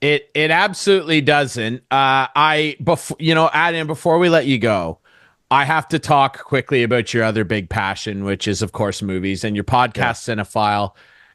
It absolutely doesn't. Adam, before we let you go, I have to talk quickly about your other big passion, which is, of course, movies and your Yeah. podcast, Cinephile.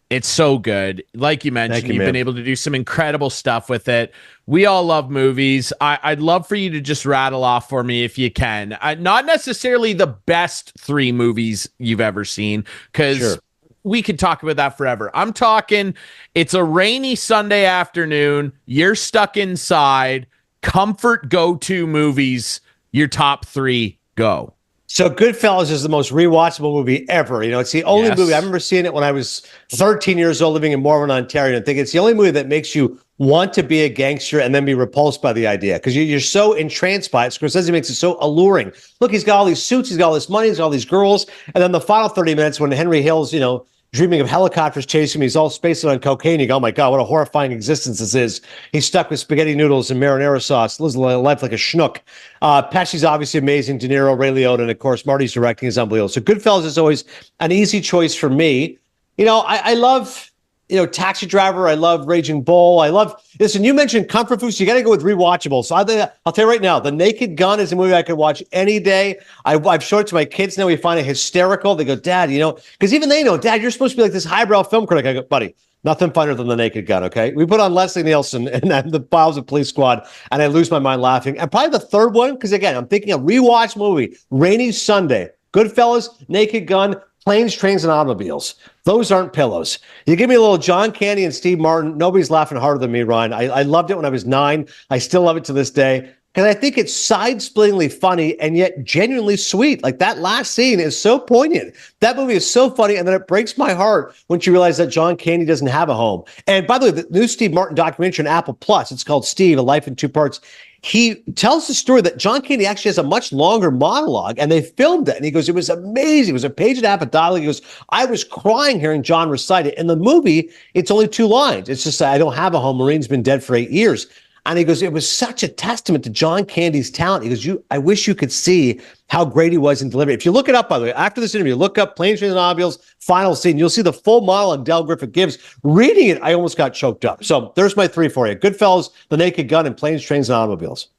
It's so good. Like you Thank mentioned, you, you've been man. able to do some incredible stuff with it. We all love movies. I'd love for you to just rattle off for me if you can. Not necessarily the best three movies you've ever seen, because Sure. we could talk about that forever. I'm talking, it's a rainy Sunday afternoon. You're stuck inside. Comfort go-to movies. Your top three, go. So Goodfellas is the most rewatchable movie ever. It's the only movie I Yes. remember seeing it when I was 13 years old, living in Morven, Ontario. And I think it's the only movie that makes you want to be a gangster and then be repulsed by the idea because you're so entranced by it. Scorsese makes it so alluring. Look, he's got all these suits, he's got all this money, he's got all these girls, and then the final 30 minutes when Henry Hill's, dreaming of helicopters chasing him. He's all spacing on cocaine. You go, oh my God, what a horrifying existence this is. He's stuck with spaghetti noodles and marinara sauce, lives a life like a schnook. Pesci's obviously amazing. De Niro, Ray Liotta, and of course, Marty's directing is unbelievable. So Goodfellas is always an easy choice for me. I love, Taxi Driver. I love Raging Bull. Listen, you mentioned comfort food, so you got to go with rewatchable. So I'll tell you right now, The Naked Gun is a movie I could watch any day. I've showed it to my kids now. We find it hysterical. They go, Dad, because even they know, Dad, you're supposed to be like this highbrow film critic. I go, buddy, nothing funnier than The Naked Gun, okay? We put on Leslie Nielsen and the Files of Police Squad, and I lose my mind laughing. And probably the third one, because again, I'm thinking a rewatch movie, Rainy Sunday, Goodfellas, Naked Gun, Planes, Trains, and Automobiles. Those aren't pillows. You give me a little John Candy and Steve Martin. Nobody's laughing harder than me, Ryan. I loved it when I was 9. I still love it to this day because I think it's side-splittingly funny and yet genuinely sweet. Like that last scene is so poignant. That movie is so funny, and then it breaks my heart once you realize that John Candy doesn't have a home. And by the way, the new Steve Martin documentary on Apple Plus, it's called Steve, A Life in Two Parts. He tells the story that John Candy actually has a much longer monologue, and they filmed it. And he goes, it was amazing. It was a page and a half of dialogue. He goes, I was crying hearing John recite it. In the movie, it's only 2 lines. It's just, I don't have a home. Marine's been dead for 8 years. And he goes, it was such a testament to John Candy's talent. He goes, I wish you could see how great he was in delivery. If you look it up, by the way, after this interview, look up Planes, Trains, and Automobiles final scene. You'll see the full monologue Del Griffith gives. Reading it, I almost got choked up. So there's my 3 for you. Goodfellas, The Naked Gun, and Planes, Trains, and Automobiles.